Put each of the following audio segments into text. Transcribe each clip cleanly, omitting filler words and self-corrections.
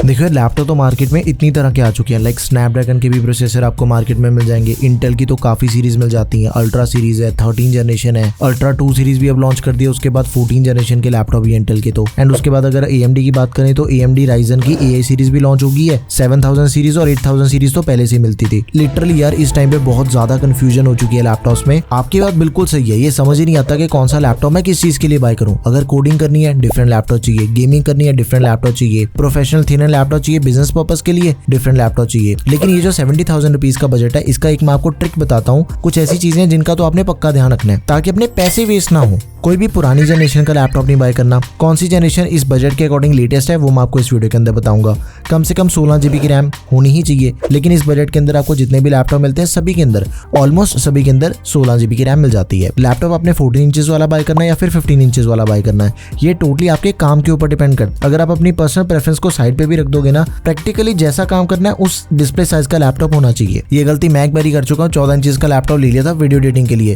देखो लैपटॉप तो मार्केट में इतनी तरह के आ चुके हैं, लाइक स्नैपड्रैगन के भी प्रोसेसर आपको मार्केट में मिल जाएंगे, इंटेल की तो काफी सीरीज मिल जाती है, अल्ट्रा सीरीज है, 13 जनरेशन है, अल्ट्रा 2 सीरीज भी अब लॉन्च कर दिया, उसके बाद 14 जनरेशन के लैपटॉप भी इंटेल के तो। एंड उसके बाद अगर AMD की बात करें तो AMD राइजन की AI सीरीज भी लॉन्च होगी है, 7000 सीरीज और 8000 सीरीज तो पहले से मिलती थी। लिटरली यार इस टाइम पे बहुत ज्यादा कंफ्यूजन हो चुकी है लैपटॉप्स में। आपकी बात बिल्कुल सही है, ये समझ ही नहीं आता कि कौन सा लैपटॉप मैं किस चीज के लिए बाय करूं। अगर कोडिंग करनी है डिफरेंट लैपटॉप चाहिए, गेमिंग करनी है डिफरेंट लैपटॉप चाहिए, प्रोफेशनल थिनर लैपटॉप चाहिए, बिजनेस पर्पस के लिए डिफरेंट लैपटॉप चाहिए। लेकिन ये जो 70,000 रुपीज का बजट है, इसका एक मैं आपको ट्रिक बताता हूँ, कुछ ऐसी चीजें जिनका तो आपने पक्का ध्यान रखना है ताकि अपने पैसे वेस्ट ना हो। कोई भी पुरानी जनरेशन का लैपटॉप नहीं बाय करना। कौन सी जनरेशन इस बजट के अकॉर्डिंग लेटेस्ट है वो मैं आपको इस वीडियो के अंदर बताऊंगा। कम से कम 16 GB की रैम होनी ही चाहिए, लेकिन इस बजट के अंदर आपको जितने भी लैपटॉप मिलते हैं सभी के अंदर, ऑलमोस्ट सभी के अंदर 16 GB की रैम मिल जाती है। लैपटॉप आपने 14 इंचेस वाला बाय करना है या फिर 15 इंचेस वाला बाय करना है, ये टोटली आपके काम के ऊपर डिपेंड करता है। अगर आप अपनी पर्सनल प्रेफरेंस को साइड पे भी रख दोगे ना, प्रैक्टिकली जैसा काम करना है उस डिस्प्ले साइज का लैपटॉप होना चाहिए। ये गलती मैं एक बार ही कर चुका हूँ, 14 इंचेस का लैपटॉप ले लिया था वीडियो एडिटिंग के लिए।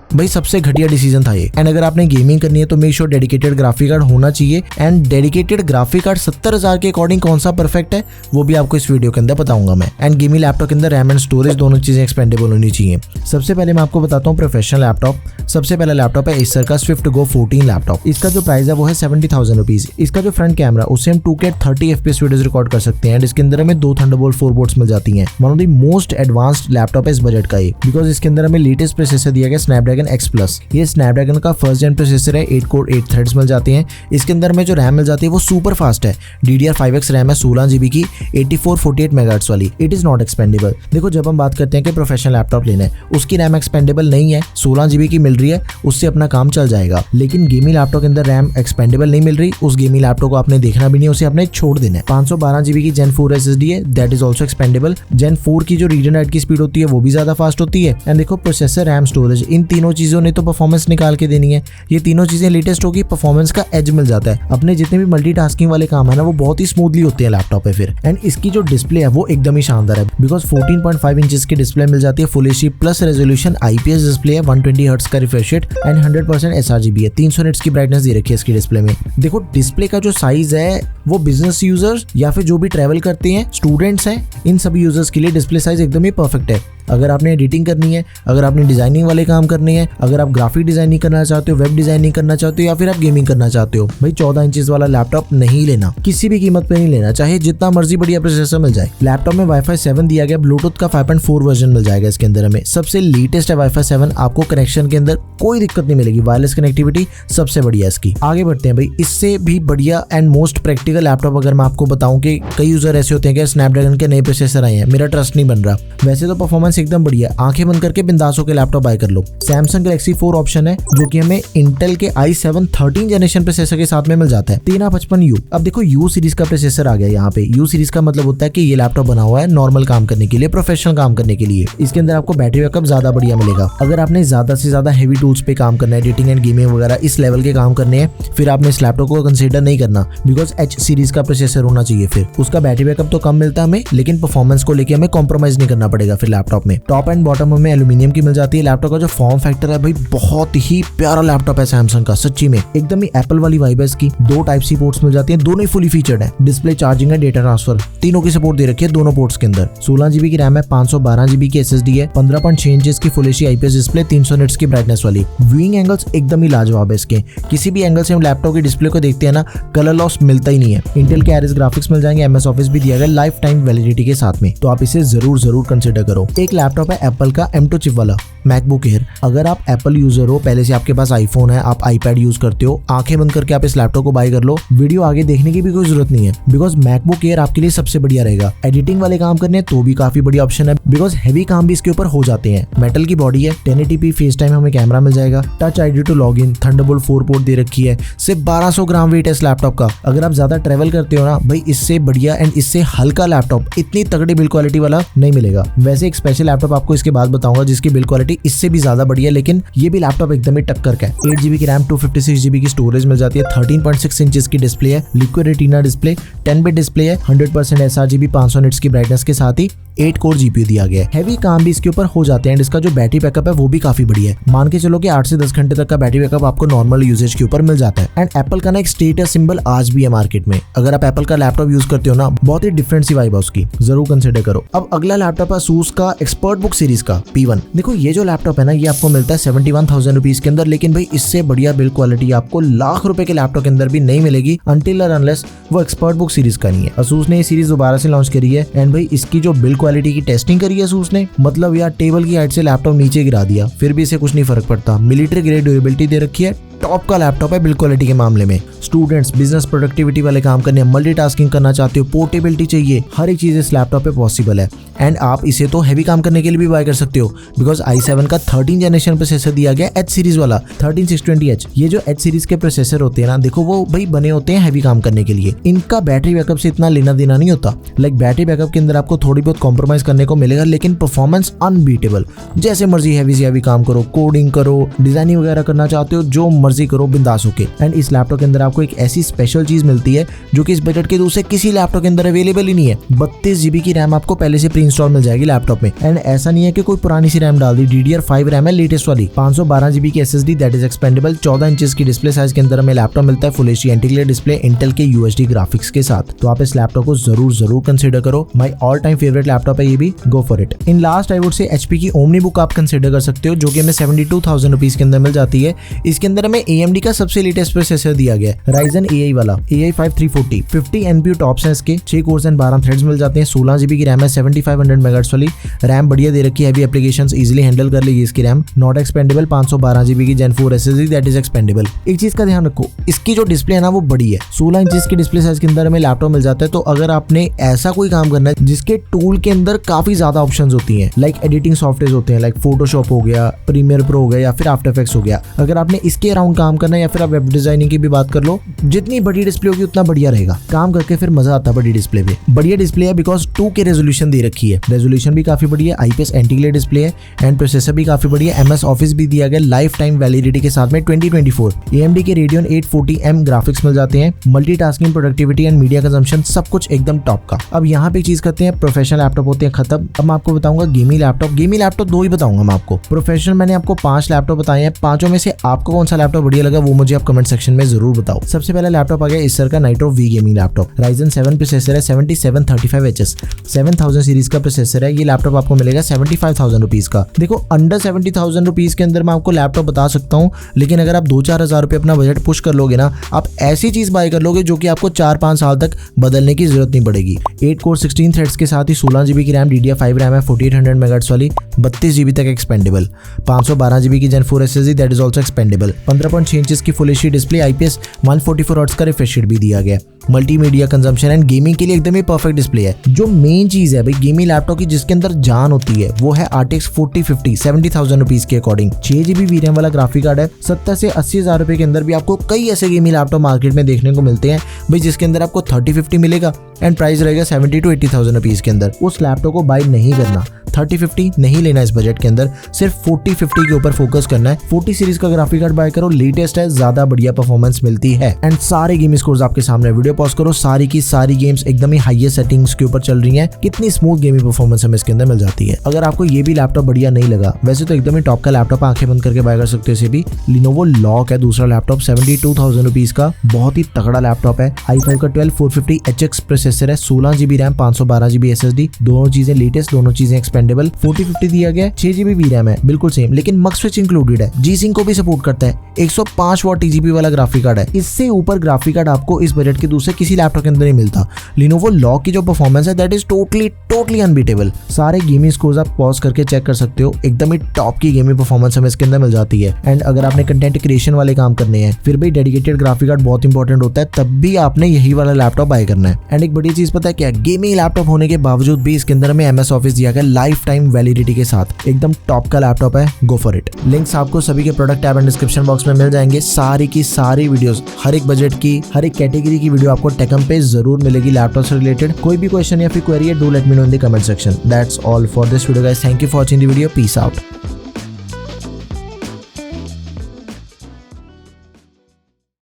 भाई सबसे घटिया डिसीजन था ये। एंड अगर आपने गेमिंग करनी है तो make sure dedicated graphic card होना चाहिए। एंड डेडिकेटेड ग्राफिक कार्ड 70,000 के अकॉर्डिंग कौन सा परफेक्ट है वो भी आपको इस वीडियो के अंदर बताऊंगा मैं। एंड गेमिंग लैपटॉप के अंदर रैम एंड स्टोरेज दोनों चीजें एक्सपेंडेबल होनी चाहिए। सबसे पहले मैं आपको बताता हूँ प्रोफेशनल लैपटॉप। सबसे पहला लैपटॉप है एसर का स्विफ्ट गो 14 लैपटॉप। इसका जो प्राइस है वो है 70,000 रुपीज। इसका जो फ्रंट कैमरा उससे हम 2K 30 FPS वीडियोस रिकॉर्ड कर सकते हैं। एंड इसके अंदर हमें 2 थंडरबोल्ट 4 पोर्ट्स मिल जाती हैं। One of the most advanced laptop है इस बजट का ये, बिकॉज इसके अंदर हमें लेटेस्ट प्रोसेसर दिया गया स्नैपड्रैगन X+। ये स्नैपड्रैगन का फर्स्ट जेन प्रोसेसर है, 8 कोर 8 थ्रेड्स मिल जाते हैं। इसके अंदर में जो रैम मिल जाती है वो सुपर फास्ट है, DDR5X रैम है 16 GB की, 8448 मेगाहर्ट्ज वाली। It is not expandable. देखो जब हम बात करते हैं कि प्रोफेशनल लैपटॉप लेना है, उसकी रैम एक्सपेंडेबल नहीं है, 16 GB की मिल रही है, उससे अपना काम चल जाएगा। लेकिन गेमिंग लैपटॉप के अंदर रैम एक्सपेंडेबल नहीं मिल रही, उस गेमिंग लैपटॉप को आपने देखना भी नहीं, उसे आपने छोड़ देना है। 512 GB की Gen 4 SSD है, that is also expendable. Gen 4 की जो रीड एंड राइट की स्पीड होती है वो भी ज्यादा फास्ट होती है। एंड देखो प्रोसेसर, रैम, स्टोरेज, इन तीनों चीजों ने तो परफॉर्मेंस निकाल के देनी है। ये तीनों चीजें लेटेस्ट होगी, परफॉर्मेंस का एज मिल जाता है। अपने जितने भी मल्टीटास्किंग वाले काम है ना वो बहुत ही स्मूथली होते हैं लैपटॉप पे फिर। एंड इसकी जो डिस्प्ले है वो एकदम ही शानदार है, बिकॉज 14.5 इंचेस की डिस्प्ले मिल जाती है, full HD plus resolution IPS display है, 120 हर्ट्ज का रिफ्रेश रेट एंड 100% sRGB है। 300 निट्स की ब्राइटनेस दे रखी है इसकी डिस्प्ले में। देखो डिस्प्ले का जो साइज है वो बिजनेस यूजर्स या फिर जो भी ट्रैवल करते हैं, स्टूडेंट्स हैं, इन सभी यूजर्स के लिए डिस्प्ले साइज एकदम ही परफेक्ट है। अगर आपने एडिटिंग करनी है, अगर आपने डिजाइनिंग वाले काम करने हैं, अगर आप ग्राफिक डिजाइनिंग करना चाहते हो, वेब डिजाइनिंग करना चाहते हो या फिर आप गेमिंग करना चाहते हो, भाई 14 इंचेस वाला लैपटॉप नहीं लेना, किसी भी कीमत पे नहीं लेना, चाहे जितना मर्जी बढ़िया प्रोसेसर मिल जाए। लैपटॉप में Wi-Fi 7 दिया गया, ब्लूटूथ का 5.4 वर्जन मिल जाएगा इसके अंदर हमें, सबसे लेटेस्ट है Wi-Fi 7। आपको कनेक्शन के अंदर कोई दिक्कत नहीं मिलेगी, वायरलेस कनेक्टिविटी सबसे बढ़िया इसकी। आगे बढ़ते हैं भाई, इससे भी बढ़िया एंड मोस्ट प्रैक्टिकल लैपटॉप अगर मैं आपको बताऊं कि कई यूजर ऐसे होते हैं कि स्नैपड्रैगन के नए प्रोसेसर आए हैं, मेरा ट्रस्ट नहीं बन रहा। वैसे तो परफॉर्मेंस एकदम बढ़िया, आंखें बंद करके बिंदास होकर लैपटॉप बाय कर लो। Samsung Galaxy 4 ऑप्शन है जो कि हमें इंटेल के i7 13 जनरेशन प्रोसेसर के साथ में मिल जाता है, 1355U। अब देखो U सीरीज का प्रोसेसर आ गया यहाँ पे। U सीरीज का मतलब होता है कि ये लैपटॉप बना हुआ है नॉर्मल काम करने के लिए, प्रोफेशनल काम करने के लिए। इसके अंदर आपको बैटरी बैकअप ज्यादा बढ़िया मिलेगा। अगर आपने ज्यादा से ज्यादा हेवी टूल्स पे काम करना है, एडिटिंग एंड गेमिंग वगैरह इस लेवल के काम करने हैं, फिर आपने इस लैपटॉप को कंसीडर नहीं करना, बिकॉज H सीरीज का प्रोसेसर होना चाहिए। फिर उसका बैटरी बैकअप तो कम मिलता है हमें, लेकिन परफॉर्मेंस को लेकर हमें कॉम्प्रोमाइज नहीं करना पड़ेगा। फिर लैपटॉप में टॉप एंड बॉटम हमें एल्यूमिनियम की मिल जाती है। लैपटॉप का जो फॉर्म फैक्टर है भाई बहुत ही प्यारा लैपटॉप है सैमसंग का, सच्ची में एकदम ही एप्पल वाली वाइब है इसकी। 2 Type-C पोर्ट्स मिल जाती हैं, दोनों ही फुली फीचर्ड है। डिस्प्ले, चार्जिंग है, डेटा ट्रांसफर, तीनों की सपोर्ट दे रखी है दोनों पोर्ट्स के अंदर। 16 GB की रैम है, 512 GB की SSD है, 15.6 इंचेस की full HD IPS display, 300 nits की ब्राइटनेस वाली। व्यूइंग एंगल्स एकदम ही लाजवाब है इसके। किसी भी एंगल से हम लैपटॉप की डिस्प्ले को देखते हैं ना, कलर लॉस मिलता ही नहीं है। इंटेल के Iris ग्राफिक्स मिल जाएंगे, MS ऑफिस भी दिया गया लाइफ टाइम वैलिडिटी के साथ में, तो आप इसे जरूर कंसिडर करो। एक लैपटॉप है एप्पल का M2 चिप वाला मैकबुक एयर। अगर आप एप्पल यूजर हो, पहले से आपके पास आईफोन है, आप iPad यूज करते हो, आंखें बंद करके आप इस लैपटॉप को बाय कर लो। वीडियो आगे देखने की भी कोई जरूरत नहीं है, बिकॉज मैकबुक एयर आपके लिए सबसे बढ़िया रहेगा। एडिटिंग वाले काम करने तो भी काफी बढ़िया ऑप्शन है, बिकॉज हैवी काम भी इसके ऊपर हो जाते हैं। मेटल की बॉडी है, 1080p फेस टाइम हमें कैमरा मिल जाएगा, touch ID to log in, Thunderbolt 4 port दे रखी है। सिर्फ 1200 ग्राम वेट है इस लैपटॉप का। अगर आप ज्यादा ट्रेवल करते हो ना भाई, इससे बढ़िया एंड इससे हल्का लैपटॉप इतनी तगड़ी बिल्ड क्वालिटी वाला नहीं मिलेगा। वैसे एक स्पेशल लैपटॉप आपको इसके बाद बताऊंगा जिसकी बिल्ड क्वालिटी इससे भी ज्यादा बढ़िया, लेकिन ये भी लैपटॉप एकदम ही टक्कर का है। 8 GB की रैम, 256 GB की स्टोरेज मिल जाती है, 13.6 इंचेस की डिस्प्ले है, liquid retina display, 10 bit display है, 100% sRGB, 500 निट्स की ब्राइटनेस के साथ ही 8 कोर जीपीयू दिया गया है। हैवी काम भी इसके ऊपर हो जाते हैं एंड इसका जो बैटरी बैकअप है वो भी काफी बढ़िया है। मान के चलो कि 8 से 10 घंटे तक का बैटरी बैकअप आपको नॉर्मल यूजेज के ऊपर मिल जाता है। एंड एप्पल का ना एक स्टेटस सिंबल आज भी है मार्केट में। अगर आप एप्पल का लैपटॉप यूज करते हो ना, बहुत ही डिफरेंट सी वाइब है उसकी, जरूर कंसिडर करो। अब अगला लैपटॉप है ASUS का एक्सपर्ट बुक सीरीज का P1। देखो ये जो लैपटॉप है ना, ये आपको मिलता है 71,000 रुपीज के अंदर, लेकिन भाई इससे बढ़िया बिल्ड क्वालिटी आपको लाख रुपए के लैपटॉप के अंदर भी नहीं मिलेगी अनटिल और अनलेस वो एक्सपर्ट बुक सीरीज का नहीं है। ASUS ने ये सीरीज दोबारा से लॉन्च करी है एंड भाई इसकी जो बिल्ड क्वालिटी की टेस्टिंग करी है ASUS ने, मतलब यार टेबल की हाइट से लैपटॉप नीचे गिरा दिया, फिर भी इसे कुछ नहीं फर्क पड़ता। मिलिट्री ग्रेड ड्यूरेबिलिटी दे रखी है, टॉप का लैपटॉप है बिल्ड क्वालिटी के मामले में। स्टूडेंट्स, बिजनेस, प्रोडक्टिविटी वाले काम करने, मल्टीटास्किंग करना चाहते हो, पोर्टेबिलिटी चाहिए, हर एक चीज इस लैपटॉप पे पॉसिबल है। एंड आप इसे तो हैवी काम करने के लिए भी बाय कर सकते हो, बिकॉज i7 का 13 जनरेशन प्रोसेसर दिया गया H सीरीज वाला 13620H। ये जो H सीरीज के प्रोसेसर होते हैं ना, देखो वो भाई बने होते हैं हैवी काम करने के लिए। इनका बैटरी बैकअप से इतना लेना देना नहीं होता। लाइक बैटरी बैकअप के अंदर आपको थोड़ी बहुत कॉम्प्रोमाइज करने को मिलेगा, लेकिन परफॉर्मेंस अनबीटेबल। जैसे मर्जी हैवी से हैवी काम करो, कोडिंग करो, डिजाइनिंग वगैरह करना चाहते हो, जो मर्जी करो बिंदास होके। एंड इस लैपटॉप के अंदर आपको एक ऐसी स्पेशल चीज मिलती है जो कि इस बजट के दूसरे किसी लैपटॉप के अंदर अवेलेबल ही नहीं है। 32 GB की रैम आपको पहले से प्री इंस्टॉल मिल जाएगी लैपटॉप में। एंड ऐसा नहीं है कि कोई पुरानी सी रैम डाल दी, DDR5 रैम है लेटेस्ट वाली, 512 GB की SSD that is expandable, 14 inches की डिस्प्ले साइज के अंदर हमें लैपटॉप मिलता है, full HD antiglare display Intel के UHD ग्राफिक्स के साथ। तो आप इस लैपटॉप को जरूर कंसिडर करो। My all time favourite laptop है ये भी, go for it. In last I would say HP की ओमनी बुक आप कंसिडर कर सकते हो, जो कि हमें 72,000 रुपीज के अंदर मिल जाती है। इसके अंदर हमें AMD का सबसे लेटेस्ट प्रोसेसर दिया गया है, Ryzen AI वाला AI5 340, 50 NPU टॉप्स हैं इसके, 6 कोर्स एंड 12 थ्रेड्स मिल जाते हैं, 16 GB की रैम है, 7500 MHz वाली रैम बढ़िया दे रखी है, हैवी एप्लीकेशंस इजीली हैंडल कर लेगी इसकी रैम। नॉट एक्सपेंडेबल, 512 GB की Gen 4 SSD that is expandable. एक चीज का ध्यान रखो, इसकी जो डिस्प्ले है ना वो बड़ी है, 16 इंचेस की डिस्प्ले साइज के अंदर हमें लैपटॉप मिल जाता है। तो अगर आपने ऐसा कोई काम करना है जिसके टूल के अंदर काफी ज्यादा ऑप्शंस होती हैं, लाइक एडिटिंग सॉफ्टवेयर होते हैं, लाइक फोटोशॉप हो गया, प्रीमियर प्रो हो गया या फिर आफ्टर इफेक्ट्स हो गया, अगर आपने इसके अराउंड काम करना है या फिर आप वेब डिजाइनिंग की भी बात कर लो, जितनी बड़ी डिस्प्ले होगी उतना बढ़िया रहेगा काम करके, फिर मजा आता है बड़ी डिस्प्ले पे। बढ़िया डिस्प्ले है बिकॉज 2K रेजोल्यूशन दे रखी है, रेजोल्यूशन भी काफी बढ़िया है, IPS एंटी-ग्लेयर डिस्प्ले है एंड प्रोसेसर भी काफी बढ़िया, MS ऑफिस भी दिया गया लाइफ टाइम वैलिडिटी के साथ में 2024। AMD के Radeon 840M ग्राफिक्स मिल जाते हैं, multitasking, productivity and media consumption सब कुछ एकदम टॉप का। अब यहाँ पे एक चीज करते हैं, प्रोफेशनल लैपटॉप होते हैं खत्म। अब मैं आपको बताऊंगा गेमिंग लैपटॉप। गेमिंग लैपटॉप 2 ही बताऊंगा मैं आपको, प्रोफेशनल मैंने आपको 5 लैपटॉप बताए हैं। 5 में से आपको कौन सा लैपटॉप बढ़िया लगा वो मुझे आप कमेंट सेक्शन में जरूर बताओ। सबसे पहला लैपटॉप आ गया Acer का Nitro V gaming laptop, Ryzen 7 processor है, 7735HS, 7000 सीरीज का प्रोसेसर है। ये लैपटॉप आपको मिलेगा 75,000 रुपीज का। देखो अंडर 70,000 रुपीज के अंदर मैं आपको लैपटॉप बता सकता हूँ, लेकिन अगर आप 2-4 हज़ार रुपये अपना बजट पुश कर लोगे ना, आप ऐसी चीज बाय कर लोगे जो कि आपको 4-5 साल तक बदलने की जरूरत नहीं पड़ेगी। 8 कोर 16 थ्रेड्स के साथ ही 16 GB की रैम, DDR5 रैम है, 4800 MHz वाली, 32 GB तक एक्सपेंडेबल, 512 GB की Gen 4 SSD that is also expandable, 15.6 inches की full HD display, IPS 144 hertz का रिफ्रेश रेट भी दिया गया। मल्टीमीडिया कंजम्पशन एंड गेमिंग के लिए एकदम ही परफेक्ट डिस्प्ले है। जो मेन चीज है भाई गेमिंग लैपटॉप की जिसके अंदर जान होती है वो है RTX 4050, 70,000 रुपीज के अकॉर्डिंग। 6 GB VRAM वाला ग्राफिक कार्ड है। 70 से 80 हज़ार रुपए के अंदर भी आपको कई ऐसे गेमिंग लैपटॉप मार्केट में देखने को मिलते हैं भाई, जिसके अंदर आपको 3050 मिलेगा एंड प्राइस रहेगा 70 to 80,000 रुपीज के अंदर। उस लैपटॉप को बाय नहीं करना, 3050 नहीं लेना इस बजट के अंदर, सिर्फ 4050 के ऊपर फोकस करना है। 40 सीरीज का ग्राफिक कार्ड बाय करो, लेटेस्ट है, ज्यादा बढ़िया परफॉर्मेंस मिलती है एंड सारे गेमिंग स्कोर्स आपके सामने। वीडियो पॉज करो, सारी की सारी गेम्स एकदम ही हाईएस्ट सेटिंग्स के ऊपर चल रही हैं। कितनी स्मूथ गेमिंग परफॉर्मेंस हमें इसके अंदर मिल जाती है। अगर आपको ये भी लैपटॉप बढ़िया नहीं लगा, वैसे तो एकदम ही टॉप का लैपटॉप, आंखें बंद करके बाय कर सकते हो इसे भी। Lenovo Lock है दूसरा लैपटॉप, 72,000 रुपीज का, बहुत ही तगड़ा लैपटॉप है। i5 का 12450HX प्रोसेसर है, 16 GB रैम, 512 GB SSD, दोनों चीजें लेटेस्ट, दोनों चीजें एक्सपेंडेबल। 4050 दिया गया, 6 GB VRAM है, बिल्कुल सेम, लेकिन मक्स स्विच इंक्लूडेड है, G-Sync को भी सपोर्ट करता है। 105 वाट TGP वाला ग्राफिक कार्ड है। इससे ऊपर ग्राफिक कार्ड आपको इस बजट के दूसरे किसी लैपटॉप के अंदर नहीं मिलता। Lenovo Lock की जो परफॉर्मेंस है दैट इज टोटली अनबीटेबल। सारे गेमिंग स्कोर्स आप पॉज करके चेक कर सकते हो, एकदम ही टॉप की गेमिंग परफॉर्मेंस हमें इसके अंदर मिल जाती है। एंड अगर आपने कंटेंट क्रिएशन वाले काम करने हैं, फिर भी डेडिकेटेड ग्राफिक कार्ड बहुत इंपॉर्टेंट होता है, तब भी आपने यही वाला लैपटॉप बाय करना है। एंड एक बड़ी चीज पता है क्या, गेमिंग लैपटॉप होने के बावजूद भी इसके अंदर हमें MS ऑफिस दिया गया लाइफ टाइम वैलिडिटी के साथ। एकदम टॉप का लैपटॉप है, गो फॉर इट। लिंक्स आपको सभी के product tab and description box में मिल जाएंगे। सारी की सारी वीडियोस, हर एक बजट की, हर एक कैटेगरी की वीडियो आपको टेकम पे जरूर मिलेगी लैपटॉप से रिलेटेड। कोई भी क्वेश्चन या फिर क्वेरी है, do let me know in the comment section. That's all for this video guys, thank you for watching the video, peace out.